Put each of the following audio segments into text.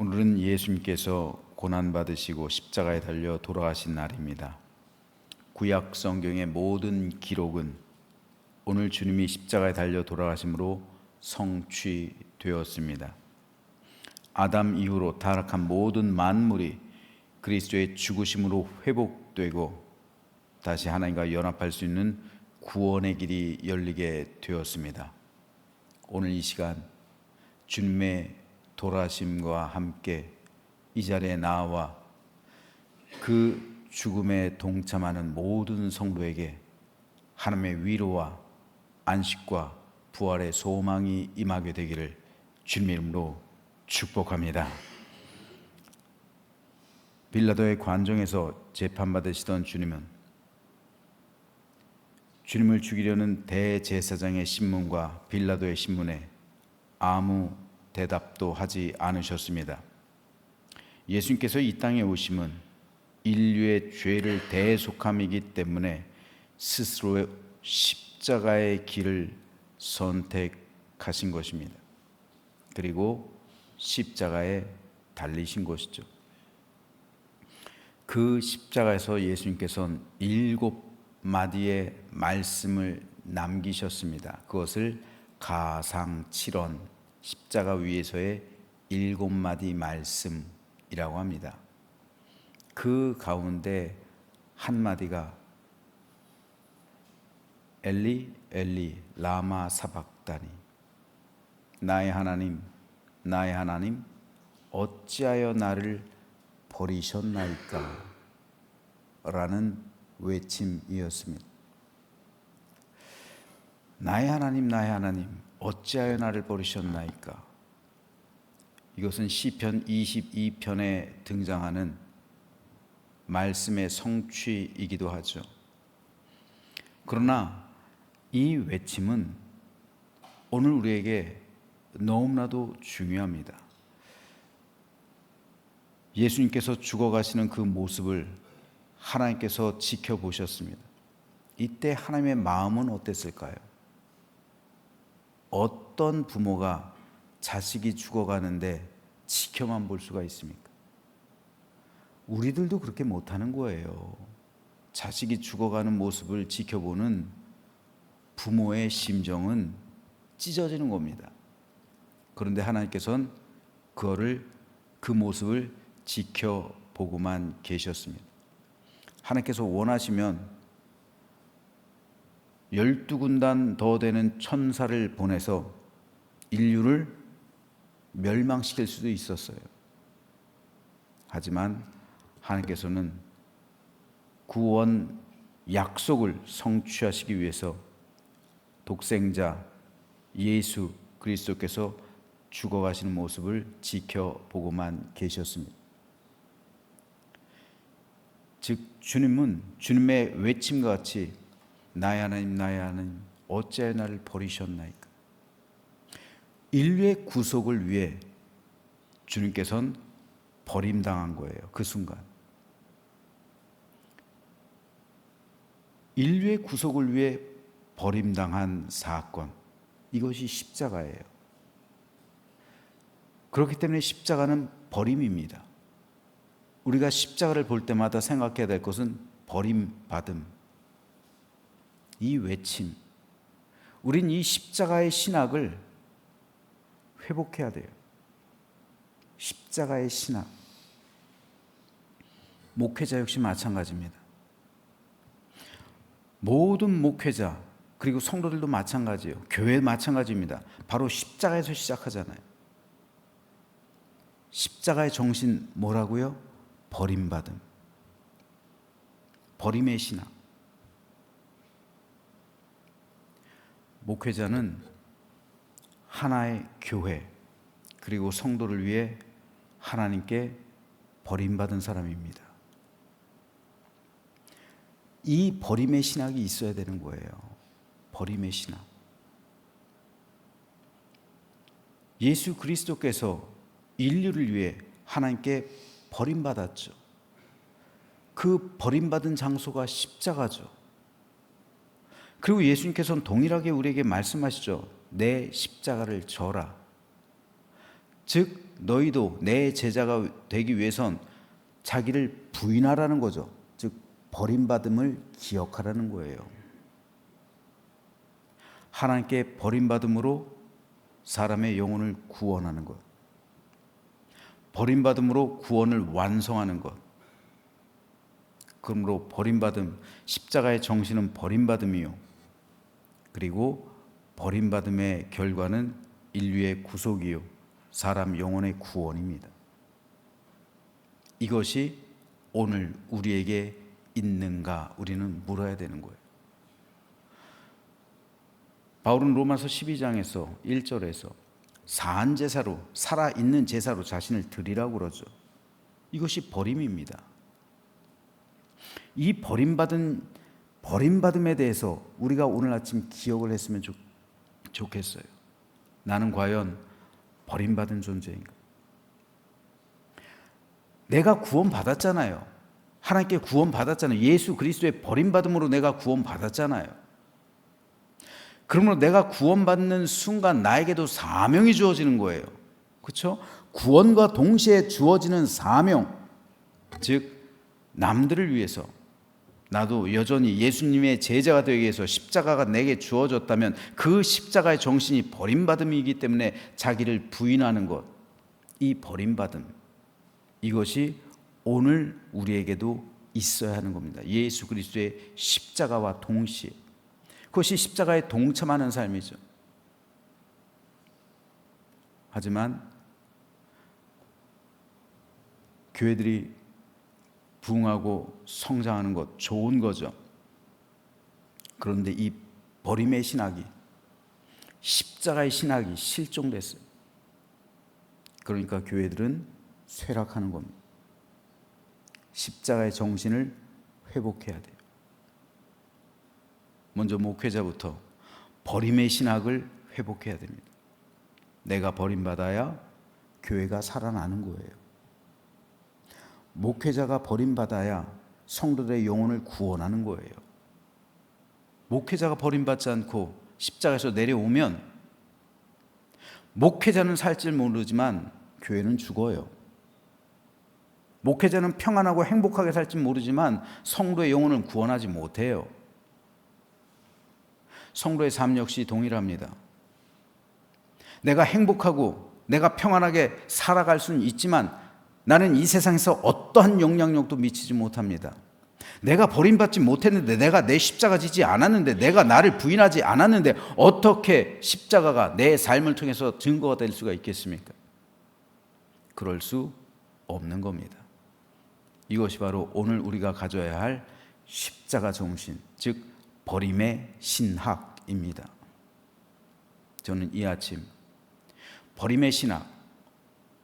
오늘은 예수님께서 고난받으시고 십자가에 달려 돌아가신 날입니다. 구약 성경의 모든 기록은 오늘 주님이 십자가에 달려 돌아가심으로 성취되었습니다. 아담 이후로 타락한 모든 만물이 그리스도의 죽으심으로 회복되고 다시 하나님과 연합할 수 있는 구원의 길이 열리게 되었습니다. 오늘 이 시간 주님의 돌아가심과 함께 이 자리에 나와 그 죽음에 동참하는 모든 성도에게 하나님의 위로와 안식과 부활의 소망이 임하게 되기를 주님의 이름으로 축복합니다. 빌라도의 관정에서 재판받으시던 주님을 죽이려는 대제사장의 신문과 빌라도의 신문에 아무 대답도 하지 않으셨습니다. 예수님께서 이 땅에 오심은 인류의 죄를 대속함이기 때문에 스스로의 십자가의 길을 선택하신 것입니다. 그리고 십자가에 달리신 것이죠. 그 십자가에서 예수님께서는 7마디의 말씀을 남기셨습니다. 그것을 가상칠언, 십자가 위에서의 7마디 말씀이라고 합니다. 그 가운데 한마디가 엘리 엘리 라마 사박다니, 나의 하나님 나의 하나님 어찌하여 나를 버리셨나이까 라는 외침이었습니다. 나의 하나님 어찌하여 나를 버리셨나이까. 이것은 시편 22편에 등장하는 말씀의 성취이기도 하죠. 그러나 이 외침은 오늘 우리에게 너무나도 중요합니다. 예수님께서 죽어가시는 그 모습을 하나님께서 지켜보셨습니다. 이때 하나님의 마음은 어땠을까요? 어떤 부모가 자식이 죽어가는데 지켜만 볼 수가 있습니까? 우리들도 그렇게 못하는 거예요. 자식이 죽어가는 모습을 지켜보는 부모의 심정은 찢어지는 겁니다. 그런데 하나님께서는 그 모습을 지켜보고만 계셨습니다. 하나님께서 원하시면 12군단 더 되는 천사를 보내서 인류를 멸망시킬 수도 있었어요. 하지만 하나님께서는 구원 약속을 성취하시기 위해서 독생자 예수 그리스도께서 죽어가시는 모습을 지켜보고만 계셨습니다. 즉 주님은 주님의 외침과 같이 나의 하나님 어찌하여 나를 버리셨나이까. 인류의 구속을 위해 주님께서는 버림당한 거예요. 그 순간 인류의 구속을 위해 버림당한 사건, 이것이 십자가예요. 그렇기 때문에 십자가는 버림입니다. 우리가 십자가를 볼 때마다 생각해야 될 것은 버림받음, 이 외침. 우린 이 십자가의 신학을 회복해야 돼요. 십자가의 신학. 목회자 역시 마찬가지입니다. 모든 목회자 그리고 성도들도 마찬가지예요. 교회 마찬가지입니다. 바로 십자가에서 시작하잖아요. 십자가의 정신 뭐라고요? 버림받음. 버림의 신학. 목회자는 하나의 교회 그리고 성도를 위해 하나님께 버림받은 사람입니다. 이 버림의 신학이 있어야 되는 거예요. 버림의 신학. 예수 그리스도께서 인류를 위해 하나님께 버림받았죠. 그 버림받은 장소가 십자가죠. 그리고 예수님께서는 동일하게 우리에게 말씀하시죠. 내 십자가를 져라. 즉 너희도 내 제자가 되기 위해선 자기를 부인하라는 거죠. 즉 버림받음을 기억하라는 거예요. 하나님께 버림받음으로 사람의 영혼을 구원하는 것, 버림받음으로 구원을 완성하는 것. 그러므로 버림받음, 십자가의 정신은 버림받음이요, 그리고 버림받음의 결과는 인류의 구속이요, 사람 영혼의 구원입니다. 이것이 오늘 우리에게 있는가 우리는 물어야 되는 거예요. 바울은 로마서 12장에서 1절에서 사한 제사로, 살아있는 제사로 자신을 드리라고 그러죠. 이것이 버림입니다. 이 버림받음에 대해서 우리가 오늘 아침 기억을 했으면 좋겠어요. 나는 과연 버림받은 존재인가? 내가 구원받았잖아요. 하나님께 구원받았잖아요. 예수 그리스도의 버림받음으로 내가 구원받았잖아요. 그러므로 내가 구원받는 순간 나에게도 사명이 주어지는 거예요. 그렇죠? 구원과 동시에 주어지는 사명, 즉 남들을 위해서, 나도 여전히 예수님의 제자가 되기 위해서 십자가가 내게 주어졌다면 그 십자가의 정신이 버림받음이기 때문에 자기를 부인하는 것, 이 버림받음, 이것이 오늘 우리에게도 있어야 하는 겁니다. 예수 그리스도의 십자가와 동시에 그것이 십자가에 동참하는 삶이죠. 하지만 교회들이 부흥하고 성장하는 것 좋은 거죠. 그런데 이 버림의 신학이, 십자가의 신학이 실종됐어요. 그러니까 교회들은 쇠락하는 겁니다. 십자가의 정신을 회복해야 돼요. 먼저 목회자부터 버림의 신학을 회복해야 됩니다. 내가 버림받아야 교회가 살아나는 거예요. 목회자가 버림받아야 성도들의 영혼을 구원하는 거예요. 목회자가 버림받지 않고 십자가에서 내려오면 목회자는 살지 모르지만 교회는 죽어요. 목회자는 평안하고 행복하게 살지 모르지만 성도의 영혼을 구원하지 못해요. 성도의 삶 역시 동일합니다. 내가 행복하고 내가 평안하게 살아갈 수는 있지만 나는 이 세상에서 어떠한 영향력도 미치지 못합니다. 내가 버림받지 못했는데, 내가 내 십자가 지지 않았는데, 내가 나를 부인하지 않았는데 어떻게 십자가가 내 삶을 통해서 증거가 될 수가 있겠습니까? 그럴 수 없는 겁니다. 이것이 바로 오늘 우리가 가져야 할 십자가 정신, 즉 버림의 신학입니다. 저는 이 아침 버림의 신학,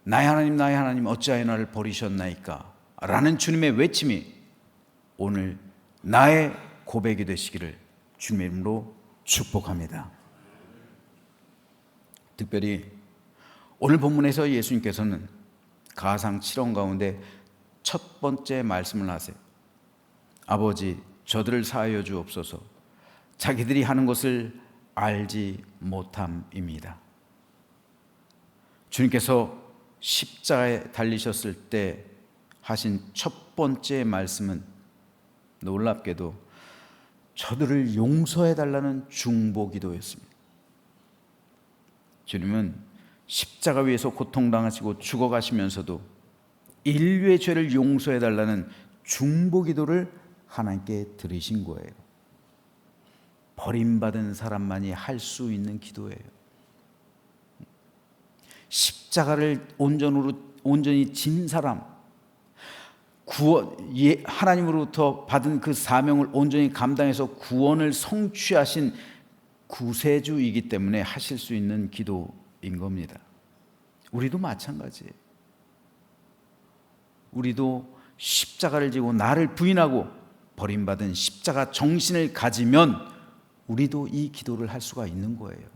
나의 하나님 어찌하여 나를 버리셨나이까 라는 주님의 외침이 오늘 나의 고백이 되시기를 주님의 이름으로 축복합니다. 특별히 오늘 본문에서 예수님께서는 가상 7원 가운데 첫 번째 말씀을 하세요. 아버지, 저들을 사하여 주옵소서. 자기들이 하는 것을 알지 못함입니다. 주님께서 십자가에 달리셨을 때 하신 첫 번째 말씀은 놀랍게도 저들을 용서해 달라는 중보기도였습니다. 주님은 십자가 위에서 고통당하시고 죽어가시면서도 인류의 죄를 용서해 달라는 중보기도를 하나님께 드리신 거예요. 버림받은 사람만이 할 수 있는 기도예요. 십자가를 온전히 진 사람, 하나님으로부터 받은 그 사명을 온전히 감당해서 구원을 성취하신 구세주이기 때문에 하실 수 있는 기도인 겁니다. 우리도 마찬가지예요. 우리도 십자가를 지고 나를 부인하고 버림받은 십자가 정신을 가지면 우리도 이 기도를 할 수가 있는 거예요.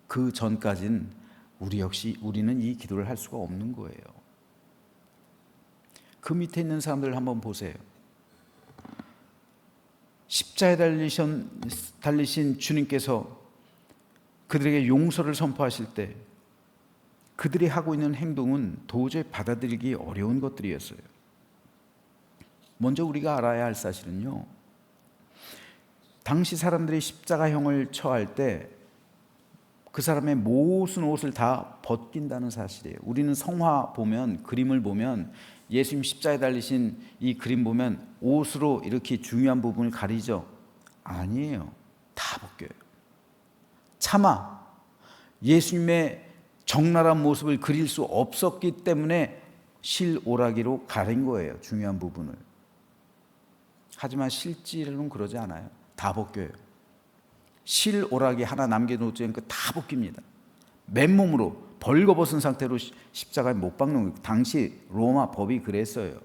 그 전까지는 우리는 이 기도를 할 수가 없는 거예요. 그 밑에 있는 사람들 한번 보세요. 십자가에 달리신 주님께서 그들에게 용서를 선포하실 때 그들이 하고 있는 행동은 도저히 받아들이기 어려운 것들이었어요. 먼저 우리가 알아야 할 사실은요, 당시 사람들이 십자가형을 처할 때 그 사람의 모든 옷을 다 벗긴다는 사실이에요. 우리는 성화 보면, 그림을 보면, 예수님 십자가에 달리신 이 그림 보면 옷으로 이렇게 중요한 부분을 가리죠? 아니에요. 다 벗겨요. 차마 예수님의 적나라한 모습을 그릴 수 없었기 때문에 실오라기로 가린 거예요, 중요한 부분을. 하지만 실제로는 그러지 않아요. 다 벗겨요. 실오라기 하나 남겨놓지 않고 다 벗깁니다. 맨몸으로 벌거벗은 상태로 십자가에 못 박는 거예요. 당시 로마 법이 그랬어요.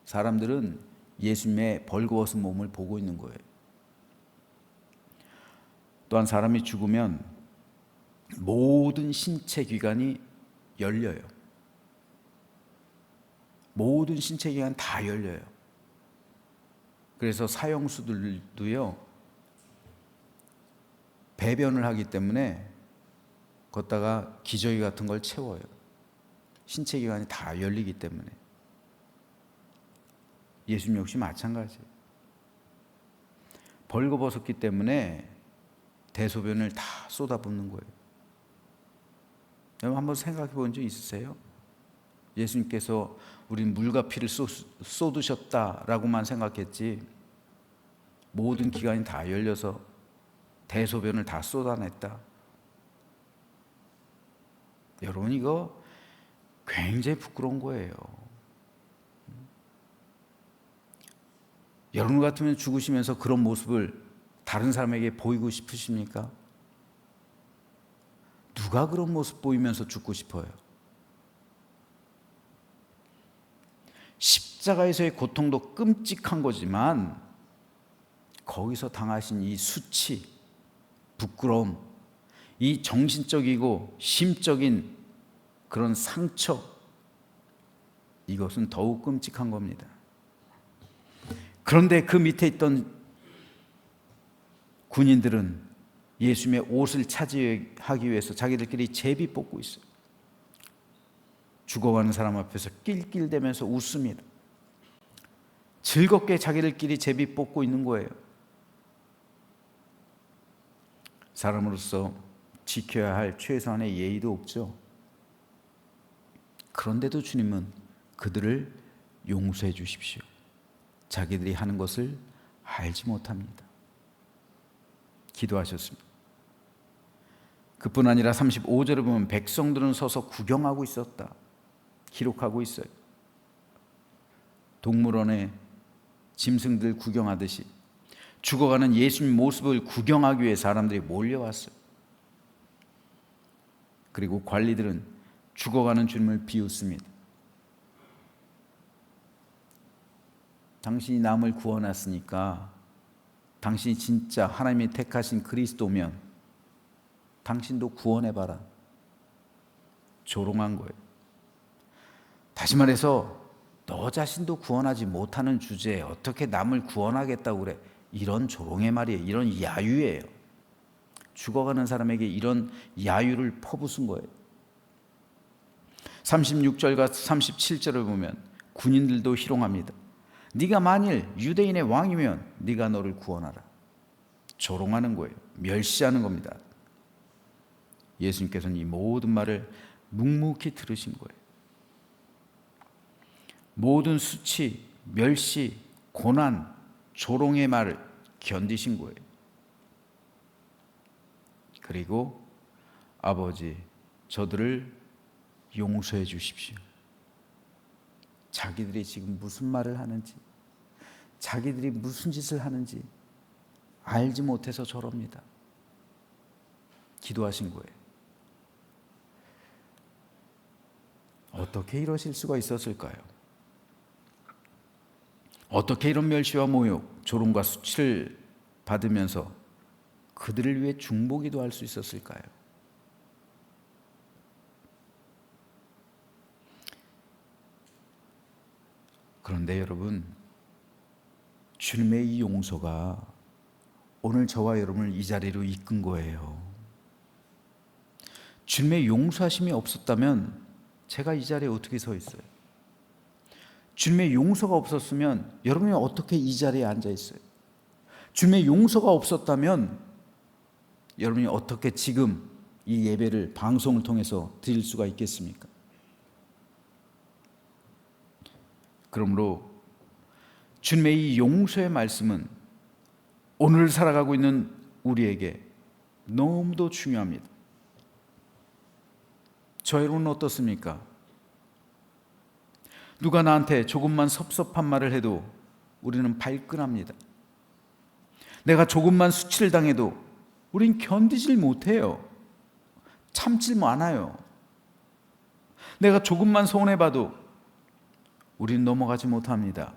사람들은 예수님의 벌거벗은 몸을 보고 있는 거예요. 또한 사람이 죽으면 모든 신체 기관이 열려요. 모든 신체 기관 다 열려요. 그래서 사형수들도요, 배변을 하기 때문에 걷다가 기저귀 같은 걸 채워요. 신체 기관이 다 열리기 때문에. 예수님 역시 마찬가지예요. 벌거벗었기 때문에 대소변을 다 쏟아붓는 거예요. 여러분 한번 생각해 본 적 있으세요? 예수님께서 우린 물과 피를 쏟으셨다라고만 생각했지 모든 기관이 다 열려서 대소변을 다 쏟아냈다. 여러분 이거 굉장히 부끄러운 거예요. 여러분 같으면 죽으시면서 그런 모습을 다른 사람에게 보이고 싶으십니까? 누가 그런 모습 보이면서 죽고 싶어요? 십자가에서의 고통도 끔찍한 거지만 거기서 당하신 이 수치, 부끄러움, 이 정신적이고 심적인 그런 상처, 이것은 더욱 끔찍한 겁니다. 그런데 그 밑에 있던 군인들은 예수님의 옷을 차지하기 위해서 자기들끼리 제비 뽑고 있어요. 죽어가는 사람 앞에서 낄낄대면서 웃습니다. 즐겁게 자기들끼리 제비 뽑고 있는 거예요. 사람으로서 지켜야 할 최소한의 예의도 없죠. 그런데도 주님은 그들을 용서해 주십시오. 자기들이 하는 것을 알지 못합니다. 기도하셨습니다. 그뿐 아니라 35절에 보면 백성들은 서서 구경하고 있었다. 기록하고 있어요. 동물원에 짐승들 구경하듯이 죽어가는 예수님 모습을 구경하기 위해 사람들이 몰려왔어요. 그리고 관리들은 죽어가는 주님을 비웃습니다. 당신이 남을 구원했으니까 당신이 진짜 하나님이 택하신 그리스도면 당신도 구원해봐라. 조롱한 거예요. 다시 말해서 너 자신도 구원하지 못하는 주제에 어떻게 남을 구원하겠다고 그래. 이런 조롱의 말이에요. 이런 야유예요. 죽어가는 사람에게 이런 야유를 퍼붓은 거예요. 36절과 37절을 보면 군인들도 희롱합니다. 네가 만일 유대인의 왕이면 네가 너를 구원하라. 조롱하는 거예요. 멸시하는 겁니다. 예수님께서는 이 모든 말을 묵묵히 들으신 거예요. 모든 수치, 멸시, 고난, 조롱의 말을 견디신 거예요. 그리고 아버지, 저들을 용서해 주십시오. 자기들이 지금 무슨 말을 하는지, 자기들이 무슨 짓을 하는지 알지 못해서 저럽니다. 기도하신 거예요. 어떻게 이러실 수가 있었을까요? 어떻게 이런 멸시와 모욕, 조롱과 수치를 받으면서 그들을 위해 중보기도 할 수 있었을까요? 그런데 여러분, 주님의 이 용서가 오늘 저와 여러분을 이 자리로 이끈 거예요. 주님의 용서하심이 없었다면 제가 이 자리에 어떻게 서 있어요? 주님의 용서가 없었으면 여러분이 어떻게 이 자리에 앉아 있어요? 주님의 용서가 없었다면 여러분이 어떻게 지금 이 예배를 방송을 통해서 드릴 수가 있겠습니까? 그러므로 주님의 이 용서의 말씀은 오늘 살아가고 있는 우리에게 너무도 중요합니다. 저 여러분은 어떻습니까? 누가 나한테 조금만 섭섭한 말을 해도 우리는 발끈합니다. 내가 조금만 수치를 당해도 우린 견디질 못해요. 참질 않아요. 내가 조금만 손해봐도 우린 넘어가지 못합니다.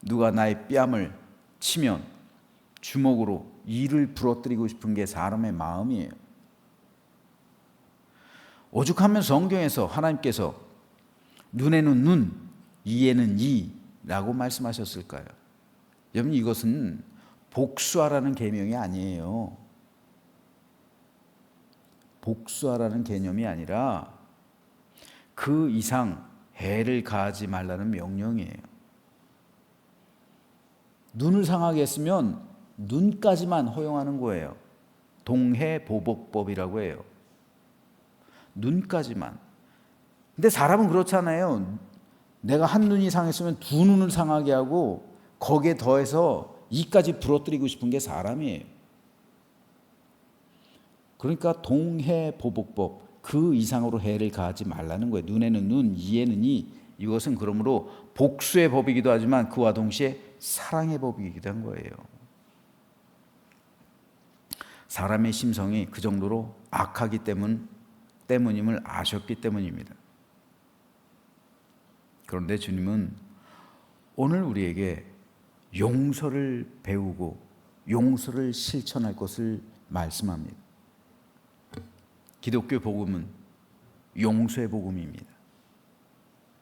누가 나의 뺨을 치면 주먹으로 이를 부러뜨리고 싶은 게 사람의 마음이에요. 오죽하면 성경에서 하나님께서 눈에는 눈, 이에는 이라고 말씀하셨을까요? 여러분, 이것은 복수하라는 계명이 아니에요. 복수하라는 개념이 아니라 그 이상 해를 가하지 말라는 명령이에요. 눈을 상하게 했으면 눈까지만 허용하는 거예요. 동해보복법이라고 해요. 눈까지만. 근데 사람은 그렇잖아요. 내가 한 눈이 상했으면 두 눈을 상하게 하고 거기에 더해서 이까지 부러뜨리고 싶은 게 사람이에요. 그러니까 동해보복법, 그 이상으로 해를 가하지 말라는 거예요. 눈에는 눈, 이에는 이. 이것은 그러므로 복수의 법이기도 하지만 그와 동시에 사랑의 법이기도 한 거예요. 사람의 심성이 그 정도로 악하기 때문임을 아셨기 때문입니다. 그런데 주님은 오늘 우리에게 용서를 배우고 용서를 실천할 것을 말씀합니다. 기독교 복음은 용서의 복음입니다.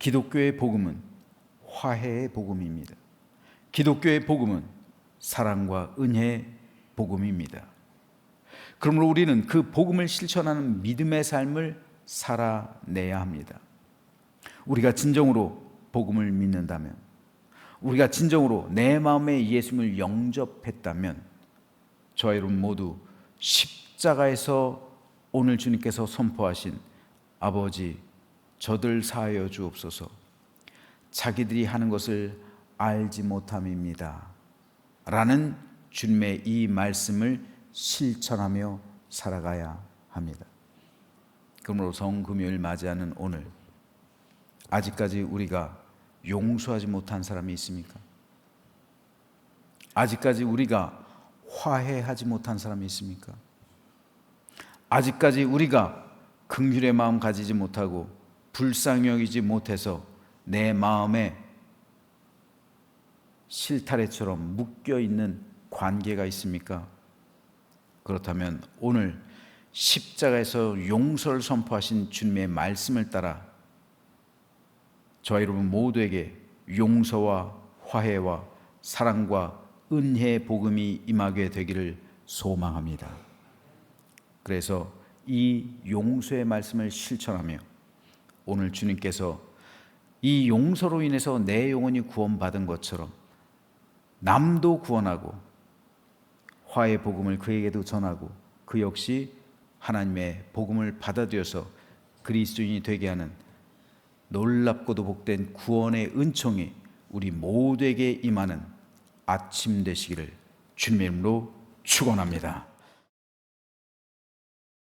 기독교의 복음은 화해의 복음입니다. 기독교의 복음은 사랑과 은혜의 복음입니다. 그러므로 우리는 그 복음을 실천하는 믿음의 삶을 살아내야 합니다. 우리가 진정으로 복음을 믿는다면, 우리가 진정으로 내 마음에 예수님을 영접했다면 저와 여러분 모두 십자가에서 오늘 주님께서 선포하신 아버지 저들 사하여 주옵소서, 자기들이 하는 것을 알지 못함입니다 라는 주님의 이 말씀을 실천하며 살아가야 합니다. 그러므로 성금요일 맞이하는 오늘, 아직까지 우리가 용서하지 못한 사람이 있습니까? 아직까지 우리가 화해하지 못한 사람이 있습니까? 아직까지 우리가 긍휼의 마음 가지지 못하고 불쌍히 여기지 못해서 내 마음에 실타래처럼 묶여있는 관계가 있습니까? 그렇다면 오늘 십자가에서 용서를 선포하신 주님의 말씀을 따라 저와 여러분 모두에게 용서와 화해와 사랑과 은혜의 복음이 임하게 되기를 소망합니다. 그래서 이 용서의 말씀을 실천하며 오늘 주님께서 이 용서로 인해서 내 영혼이 구원받은 것처럼 남도 구원하고 화해의 복음을 그에게도 전하고 그 역시 하나님의 복음을 받아들여서 그리스도인이 되게 하는 놀랍고도 복된 구원의 은총이 우리 모두에게 임하는 아침 되시기를 주님의 이름으로 축원합니다.